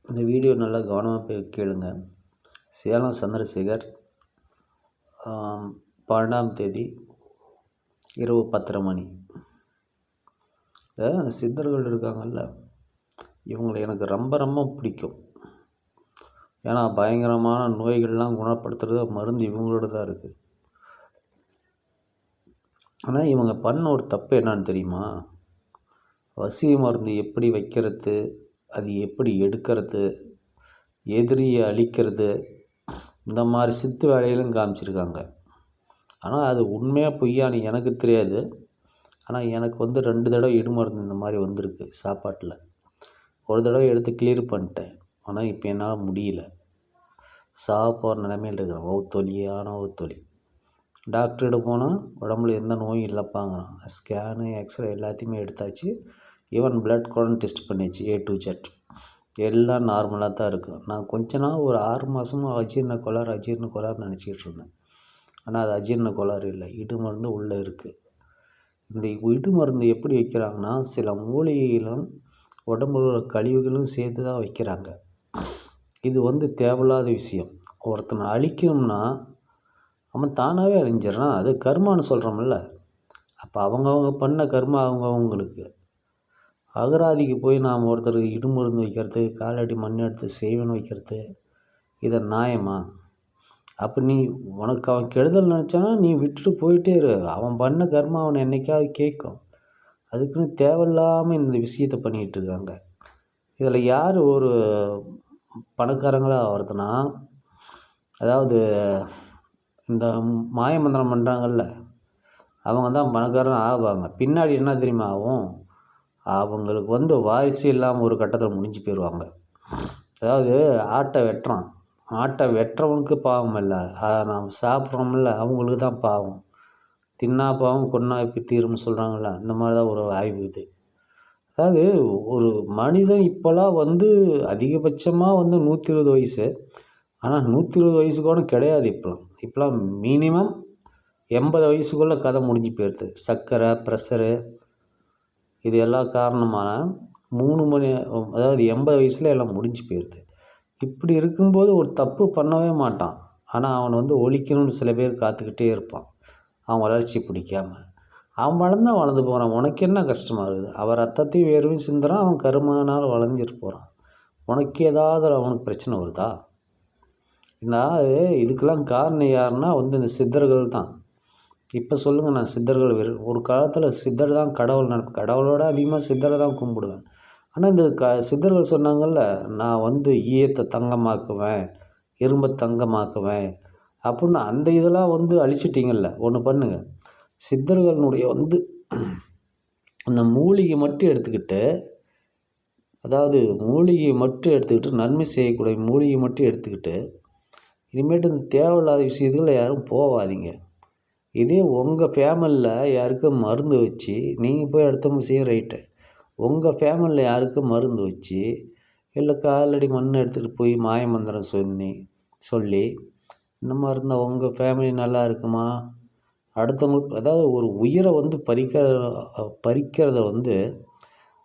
இந்த வீடியோ நல்லா கவனமாக போய் கேளுங்க. சேலம் சந்திரசேகர் 12ஆம் தேதி இரவு 10:30 மணி. இந்த சித்தர்கள் இருக்காங்கல்ல, இவங்களை எனக்கு ரொம்ப ரொம்ப பிடிக்கும். ஏன்னா பயங்கரமான நோய்கள்லாம் குணப்படுத்துறது மருந்து இவங்களோட தான் இருக்குது. ஆனால் இவங்க பண்ண ஒரு தப்பு என்னன்னு தெரியுமா? வசிய மருந்து எப்படி வைக்கிறது, அது எப்படி எடுக்கிறது, எதிரியை அழிக்கிறது, இந்த மாதிரி சித்து வேலைகளும் காமிச்சிருக்காங்க. ஆனால் அது உண்மையாக பொய்யான்னு எனக்கு தெரியாது. ஆனால் எனக்கு 2 தடவை இடுமருந்து இந்த மாதிரி வந்திருக்கு சாப்பாட்டில். ஒரு தடவை எடுத்து கிளியர் பண்ணிட்டேன். ஆனால் இப்போ என்னால் முடியல. சாக போகிற நிலைமையில் இருக்கிறேன். வவுத்தொலியான வவுத்தொலி. டாக்டர்கிட்ட போனால் உடம்புல எந்த நோயும் இல்லைப்பாங்கிறான். ஸ்கேனு எக்ஸ்ரே எல்லாத்தையுமே எடுத்தாச்சு. ஈவன் பிளட் கூட டெஸ்ட் பண்ணிச்சு. A to Z எல்லாம் நார்மலாக தான் இருக்குது. நான் கொஞ்ச நாள் ஒரு 6 மாதமாக அஜீரண கோளாறு நினச்சிக்கிட்டு இருந்தேன். ஆனால் அது அஜீரண கோளாறு இல்லை, இடுமருந்து உள்ளே இருக்குது. இந்த இடுமருந்து எப்படி வைக்கிறாங்கன்னா, சில மூலிகைகளும் உடம்புல கழிவுகளும் சேர்த்து தான் வைக்கிறாங்க. இது தேவையில்லாத விஷயம். ஒருத்தனை அழிக்கணும்னா அவன் தானாகவே அழிஞ்சிடறான். அது கர்மான்னு சொல்கிறோம்ல. அப்போ அவங்கவுங்க பண்ண கர்மா அவங்கவுங்களுக்கு. அகராதிக்கு போய் நாம் ஒருத்தருக்கு இடுமருந்து வைக்கிறது, காலடி மண் எடுத்து செய்வன் வைக்கிறது, இதை நியாயமா? அப்போ நீ உனக்கு அவன் கெடுதல் நினச்சானா நீ விட்டுட்டு போயிட்டே இரு. அவன் பண்ண கர்மா அவனை என்னைக்காவது கேட்கும். அதுக்குன்னு தேவையில்லாமல் இந்த விஷயத்தை பண்ணிகிட்டு இருக்காங்க. இதில் யார் ஒரு பணக்காரங்களாக ஆகிறதுனா, அதாவது இந்த மாயமந்திரம் பண்ணுறாங்கல்ல, அவங்க தான் பணக்காரன் ஆவாங்க. பின்னாடி என்ன தெரியுமா ஆகும்? அவங்களுக்கு வாரிசு இல்லாமல் ஒரு கட்டத்தில் முடிஞ்சு போயிடுவாங்க. அதாவது ஆட்டை வெட்டுறவனுக்கு பாவம் இல்லை, அதை நாம் சாப்பிட்றோம்ல அவங்களுக்கு தான் பாவம். தின்னா பாவம் கொன்னா இப்போ தீரும்னு சொல்கிறாங்கல்ல, அந்த மாதிரி தான் ஒரு ஆய்வு இது. அதாவது ஒரு மனிதன் இப்போலாம் அதிகபட்சமாக 120 வயசு. ஆனால் 120 வயசு கூட கிடையாது. இப்போலாம் மினிமம் 80 வயசுக்குள்ளே கதை முடிஞ்சு போயிடுது. சர்க்கரை, ப்ரெஷரு, இது எல்லாம் காரணமான 3 மணி, அதாவது 80 வயசில் எல்லாம் முடிஞ்சு போயிடுது. இப்படி இருக்கும்போது ஒரு தப்பு பண்ணவே மாட்டான். ஆனால் அவன் ஒழிக்கணும்னு சில பேர் காத்துக்கிட்டே இருப்பான். அவன் வளர்ச்சி பிடிக்காமல் அவன் வளர்ந்து போகிறான். உனக்கு என்ன கஷ்டமாக இருக்குது? அவன் ரத்தத்தையும் வேர்வையும் சிந்துறான். அவன் கருமானால் வளைஞ்சிட்டு போகிறான். உனக்கு ஏதாவது அவனுக்கு பிரச்சனை வருதா? இதுக்கெல்லாம் காரணம் யாருன்னா இந்த சித்தர்கள் தான். இப்போ சொல்லுங்கள், நான் சித்தர்கள் ஒரு காலத்தில் சித்தர் தான் கடவுளோட அதிகமாக சித்தரை தான் கும்பிடுவேன். ஆனால் இந்த சித்தர்கள் சொன்னாங்கல்ல, நான் ஈயத்தை தங்கமாக்குவேன், இரும்பை தங்கமாக்குவேன் அப்படின்னு அந்த இதெல்லாம் அழிச்சிட்டிங்கல்ல. ஒன்று பண்ணுங்கள், சித்தர்களுடைய அந்த மூலிகை மட்டும் எடுத்துக்கிட்டு, அதாவது மூலிகையை மட்டும் எடுத்துக்கிட்டு, நன்மை செய்யக்கூடிய மூலிகை மட்டும் எடுத்துக்கிட்டு, இனிமேட்டு இந்த தேவையில்லாத விஷயத்துக்குள்ள யாரும் போகாதீங்க. இதே உங்கள் ஃபேமிலியில் யாருக்கும் மருந்து வச்சு நீங்கள் போய் அடுத்தவங்க செய்ய ரைட்டு. உங்கள் ஃபேமிலியில் யாருக்கும் மருந்து வச்சு இல்லை காலடி மண் எடுத்துகிட்டு போய் மாயமந்திரம் சொல்லி இந்த மாதிரி இருந்தால் உங்கள் ஃபேமிலி நல்லா இருக்குமா? அடுத்தவங்களுக்கு, அதாவது ஒரு உயிரை பறிக்கிறத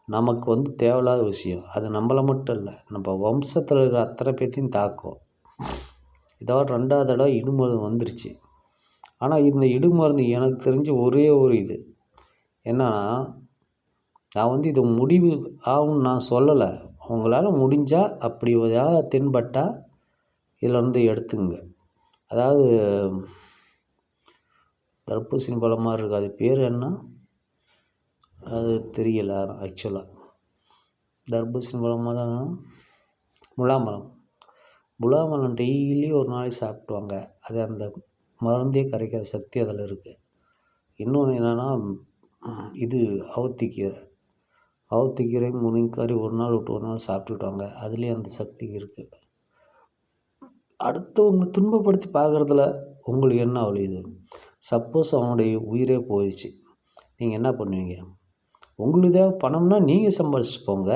நமக்கு தேவையில்லாத விஷயம். அது நம்மளை மட்டும் இல்லை, நம்ம வம்சத்தில் இருக்கிற அத்தனை பேர்த்தையும் தாக்கும். இதோட 2வது தடவை இடுமருந்து வந்துருச்சு. ஆனால் இந்த இடுமருந்து எனக்கு தெரிஞ்ச ஒரே ஒரு இது என்னன்னா, நான் இது முடிவு ஆகும்னு நான் சொல்லலை. உங்களால் முடிஞ்சால் அப்படி ஏதாவது தென்பட்டால் இதில் எடுத்துங்க. அதாவது தர்பூசணி பழம் மாதிரி இருக்குது, அது பேர் என்ன அது தெரியல. ஆக்சுவலாக தர்பூசணி பழமாக தான், முலாம்பழம் டெய்லி ஒரு நாளைக்கு சாப்பிடுவாங்க. அது அந்த மருந்தே கரைக்கிற சக்தி அதில் இருக்குது. இன்னொன்று என்னென்னா, இது அவுத்திக்கீரை முருங்கைக்கீரை ஒரு நாள் விட்டு ஒரு நாள் சாப்பிட்டுக்கிட்டாங்க. அதுலேயும் அந்த சக்தி இருக்குது. அடுத்தவங்க துன்பப்படுத்தி பார்க்குறதுல உங்களுக்கு என்ன அவ்வளோ? சப்போஸ் அவனுடைய உயிரே போயிடுச்சு, நீங்கள் என்ன பண்ணுவீங்க? உங்களுக்கு தான் பணம்னா நீங்கள் சம்பாதிச்சிட்டு போங்க.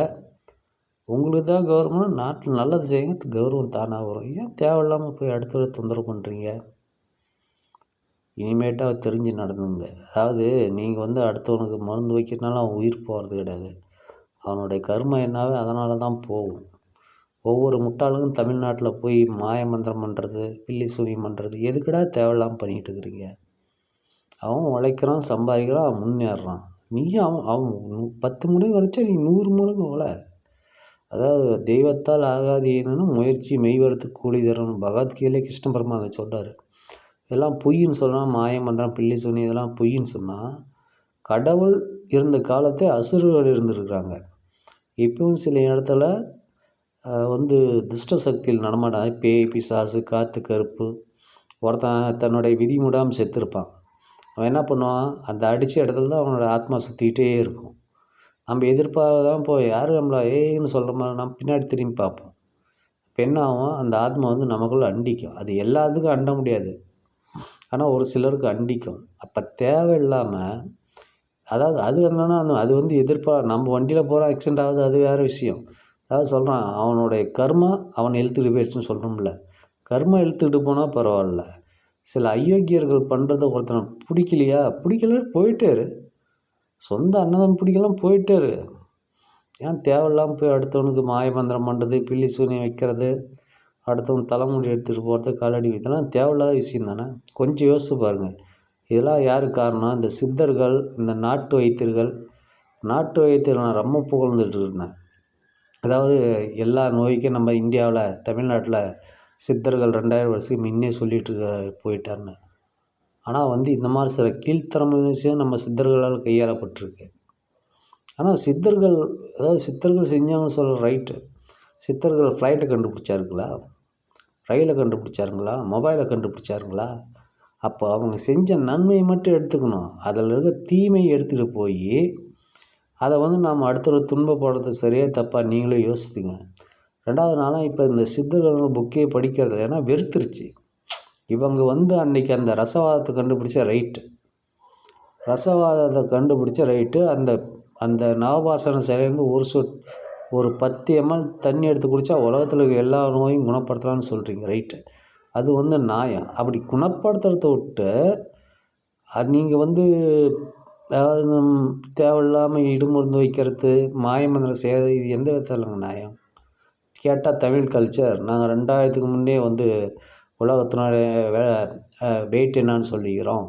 உங்களுக்கு தான் கௌரவம்னா நாட்டில் நல்லது செய்யுங்க, கௌரவம் தானாக வரும். ஏன் தேவையில்லாமல் போய் அடுத்தவரை தொந்தரவு பண்ணுறீங்க? இனிமேட்டாக தெரிஞ்சு நடந்துங்க. அதாவது நீங்கள் அடுத்தவனுக்கு மருந்து வைக்கிறதுனால அவன் உயிர் போகிறது கிடையாது. அவனுடைய கர்மம் என்னாவே அதனால தான் போகும். ஒவ்வொரு முட்டாளுக்கும் தமிழ்நாட்டில் போய் மாய மந்திரம் பண்ணுறது, பில்லி சூனியம் பண்ணுறது, எதுக்குடா தேவையில்லாமல் பண்ணிகிட்டு இருக்கிறீங்க? அவன் உழைக்கிறான், சம்பாதிக்கிறான், அவன் முன்னேறுறான். நீயும் அவன் அவன் 10 மடங்கு உழைச்சா நீ 100 மடங்கு உழை. அதாவது தெய்வத்தால் ஆகாது என்னன்னு முயற்சி மெய்வரத்து கூலி தரணும். பகவத்கீதையிலே கிருஷ்ண பரமாத்மா சொல்கிறார். இதெல்லாம் பொய்ன்னு சொன்னால், மாய மந்திரம், பில்லி சூனியம் இதெல்லாம் பொய்ன்னு சொன்னால், கடவுள் இருந்த காலத்தை அசுரர்கள் இருந்திருக்கிறாங்க. இப்பவும் சில இடத்துல துஷ்ட சக்தியில் நடமாட்டாங்க. பேய், பிசாசு, காற்று, கருப்பு. ஒருத்தன் தன்னுடைய விதி மூடாமல் செத்துருப்பான். அவன் என்ன பண்ணுவான், அந்த அடித்த இடத்துல தான் அவனோட ஆத்மா சுற்றிக்கிட்டே இருக்கும். நம்ம எதிர்பார்க்க தான் யார் நம்மளை ஏன்னு சொல்கிற மாதிரி நம்ம பின்னாடி திரும்பி பார்ப்போம். இப்போ என்ன ஆகும், அந்த ஆத்மா நமக்குள்ளே அண்டிக்கும். அது எல்லாத்துக்கும் அண்ட முடியாது, ஆனால் ஒரு சிலருக்கு அண்டிக்கும். அப்போ தேவையில்லாமல், அதாவது அது என்னன்னா அது நம்ம வண்டியில் போகிற ஆக்சிடெண்ட் ஆகுது, அது வேறு விஷயம். அதாவது சொல்கிறான், அவனுடைய கர்மா அவன் இழுத்துட்டு போயிடுச்சுன்னு சொல்கிறோம்ல. கர்மா இழுத்துக்கிட்டு போனால் பரவாயில்ல. சில அயோக்கியர்கள் பண்ணுறத ஒருத்தனை பிடிக்கல போயிட்டாரு. சொந்த அண்ணன் பிடிக்கலாம் போயிட்டாரு. ஏன் தேவையில்லாமல் போய் அடுத்தவனுக்கு மாயமந்திரம் பண்ணுறது, பில்லி சூனியம் வைக்கிறது, அடுத்தவன் தலைமுடி எடுத்துகிட்டு போகிறது, காலடி, இதெல்லாம் தேவையில்லாத விஷயம் தானே. கொஞ்சம் யோசிச்சு பாருங்கள். இதெல்லாம் யார் காரணம்? இந்த சித்தர்கள், இந்த நாட்டு வைத்தியர்கள். நாட்டு வைத்தியர்கள் நான் ரொம்ப புகழ்ந்துட்டு இருந்தேன். அதாவது எல்லா நோய்க்கும் நம்ம இந்தியாவில், தமிழ்நாட்டில் சித்தர்கள் 2000 வருஷத்துக்கு முன்னே சொல்லிட்டு போயிட்டாருன்னு. ஆனால் இந்த மாதிரி சில கீழ்த்தரமான விஷயம் நம்ம சித்தர்களால் கையாளப்பட்டிருக்கு. ஆனால் சித்தர்கள் செஞ்சாங்கன்னு சொல்கிற ரைட்டு. சித்தர்கள் ஃப்ளைட்டை கண்டுபிடிச்சாருங்களா? ரயிலை கண்டுபிடிச்சாருங்களா? மொபைலை கண்டுபிடிச்சாருங்களா? அப்போ அவங்க செஞ்ச நன்மையை மட்டும் எடுத்துக்கணும். அதில் இருக்க தீமையை எடுத்துகிட்டு போய் அதை நாம் அடுத்தவரை துன்பப்படுறது சரியாக தப்பாக நீங்களே யோசித்துங்க. 2வது நாளாக இப்போ இந்த சித்தர்கள் புக்கே படிக்கிறது ஏன்னா வெறுத்துருச்சு. இவங்க அன்றைக்கி அந்த ரசவாதத்தை கண்டுபிடிச்ச ரைட்டு. ரசவாதத்தை கண்டுபிடிச்ச ரைட்டு. அந்த நவபாசன சிலையிலேருந்து ஒரு 10 ml தண்ணி எடுத்து குடித்தா உலகத்தில் இருக்க எல்லா நோயும் குணப்படுத்தலான்னு சொல்கிறீங்க, ரைட்டு. அது நியாயம். அப்படி குணப்படுத்துறத விட்டு நீங்கள் அதாவது தேவையில்லாமல் இடுமருந்து வைக்கிறது, மாயமந்திரம் செய்கிறது, இது எந்த விதத்தில் நியாயம்? கேட்டால் தமிழ் கல்ச்சர், நாங்கள் 2000க்கு முன்னே உலகத்தினுடைய வெயிட் என்னான்னு சொல்லிக்கிறோம்,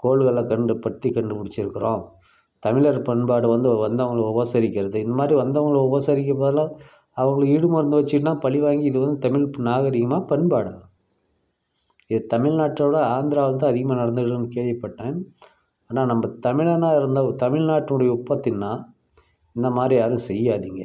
கோள்களை கண்டுபிடிச்சிருக்கிறோம், தமிழர் பண்பாடு வந்தவங்களை உபசரிக்கிறது, இந்த மாதிரி வந்தவங்களை உபசரிக்க பதிலாக அவங்களுக்கு இடுமருந்து வச்சுக்கிட்டா பழி வாங்கி, இது தமிழ் நாகரிகமாக பண்பாடா? இது தமிழ்நாட்டோட ஆந்திராவில் தான் அதிகமாக நடந்துக்கிட்டுன்னு கேள்விப்பட்டேன். ஆனால் நம்ம தமிழனாக இருந்தால் தமிழ்நாட்டினுடைய உற்பத்தின்னா இந்த மாதிரி யாரும் செய்யாதீங்க.